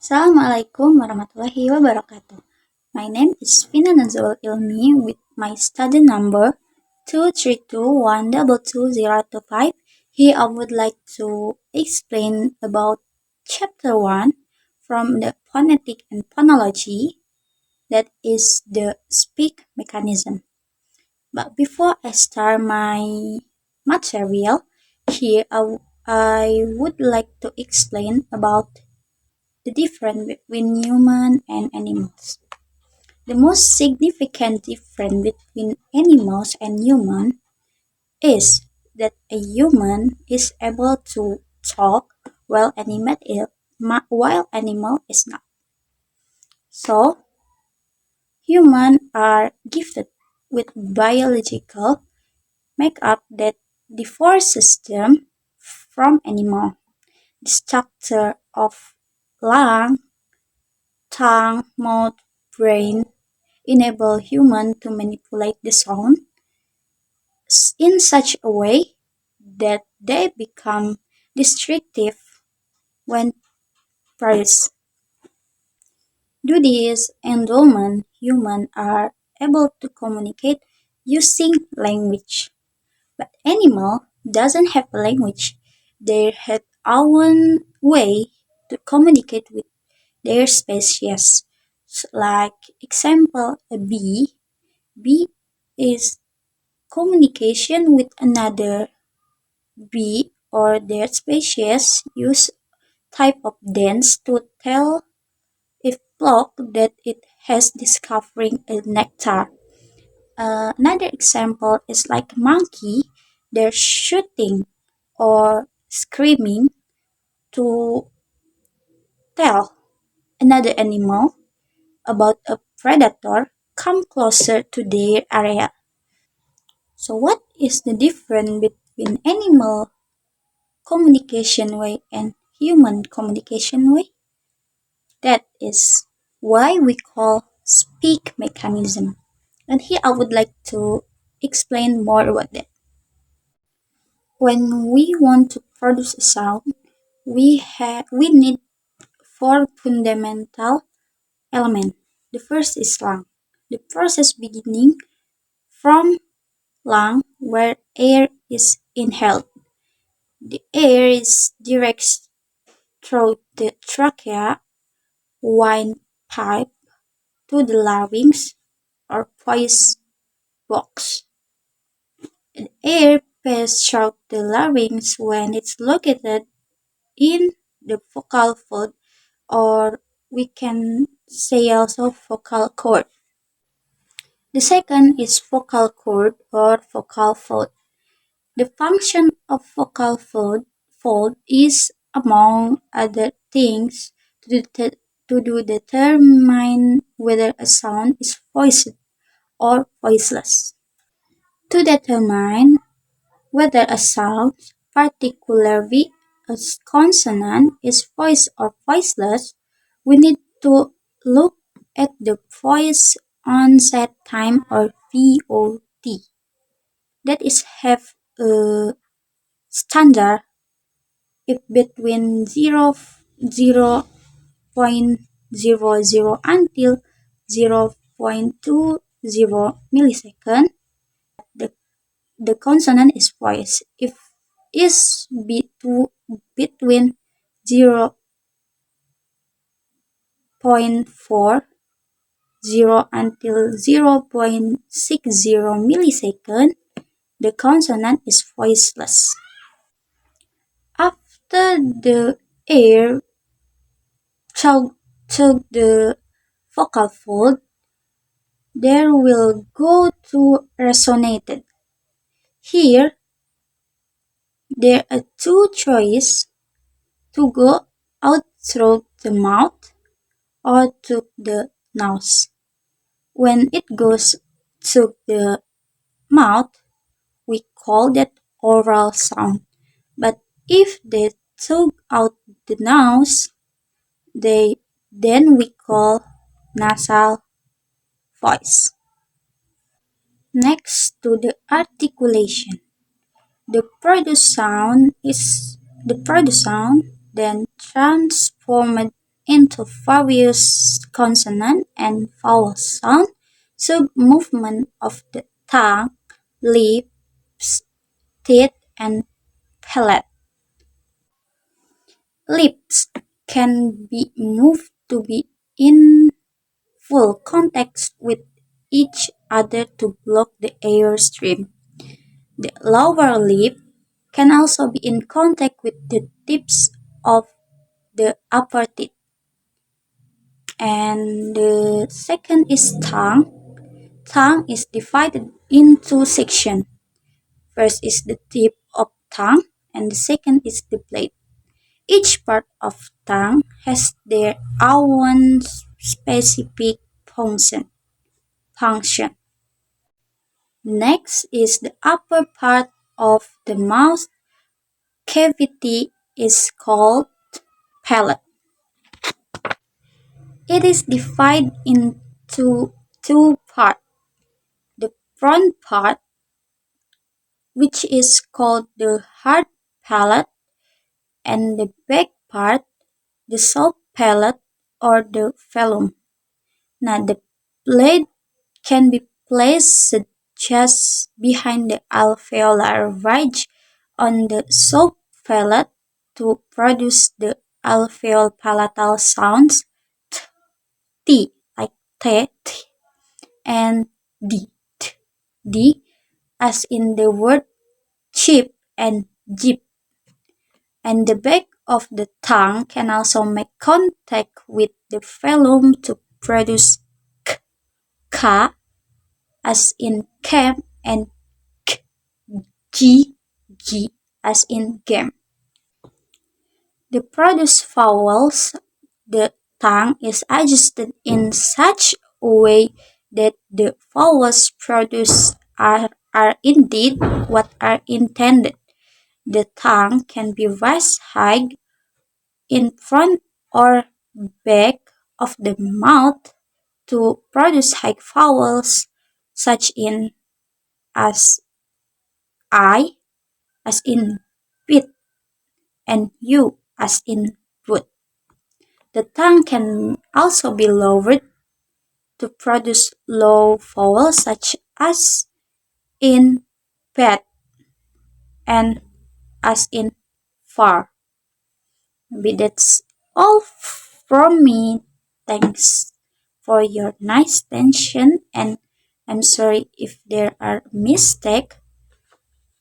Assalamualaikum warahmatullahi wabarakatuh. My name is Fina Nazlaul Ilmi with my study number 232122025. Here I would like to explain about chapter 1 from the phonetic and phonology, that is the speak mechanism. But before I start my material, I would like to explain about the difference between human and animals. The most significant difference between animals and human is that a human is able to talk while animal is not. So humans are gifted with biological makeup that differs them from animal. The structure of lung, tongue, mouth, brain enable humans to manipulate the sound in such a way that they become distinctive when praised. Due to this endowment, humans are able to communicate using language, but animal doesn't have a language. They have own way to communicate with their species. Like example, a bee. Bee is communication with another bee or their species use type of dance to tell a flock that it has discovering a nectar. Another example is like monkey, they're shooting or screaming to tell another animal about a predator come closer to their area. So what is the difference between animal communication way and human communication way? That is why we call speak mechanism. And here I would like to explain more about that. When we want to produce a sound, we need four fundamental elements. The first is lung. The process beginning from lung where air is inhaled. The air is directed through the trachea, windpipe to the larynx or voice box. And air passes through the larynx when it's located in the vocal fold, or we can say also vocal cord. The second is vocal cord or vocal fold. The function of fold is, among other things, to determine whether a sound is voiced or voiceless. To determine whether a sound, particularly a consonant, is voiced or voiceless, we need to look at the voice onset time or VOT. That is have a standard if between 0.00 until 0.20 millisecond, the, the consonant is voiced. If is between 0.40 until 0.60 millisecond, the consonant is voiceless. After the air through the vocal fold, there will go to resonated. Here, there are two choices to go out through the mouth or to the nose. When it goes to the mouth, we call that oral sound. But if they took out the nose, then we call nasal voice. Next to the articulation, the produced sound then transformed into various consonant and vowel sound, so movement of the tongue, lips, teeth, and palate. Lips can be moved to be in full contact with each other to block the air stream. The lower lip can also be in contact with the tips of the upper teeth. And the second is tongue. Tongue is divided into sections. First is the tip of tongue and the second is the blade. Each part of tongue has their own specific function. Next is the upper part of the mouth cavity is called palate. It is divided into two parts. The front part, which is called the hard palate, and the back part, the soft palate or the velum. Now, the blade can be placed just behind the alveolar ridge on the soft palate to produce the alveolo-palatal sounds T, like T, and D. D, as in the word chip and jeep. And the back of the tongue can also make contact with the velum to produce K, as in camp, and G, G, as in game. The produced vowels, the tongue is adjusted in such a way that the vowels produced are indeed what are intended. The tongue can be raised high in front or back of the mouth to produce high vowels such in as I, as in bit, and U, as in wood. The tongue can also be lowered to produce low vowels such as in bed and as in far. Maybe that's all from me. Thanks for your nice attention and I'm sorry if there are mistakes.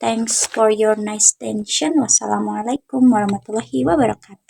Thanks for your nice attention. Wassalamualaikum warahmatullahi wabarakatuh.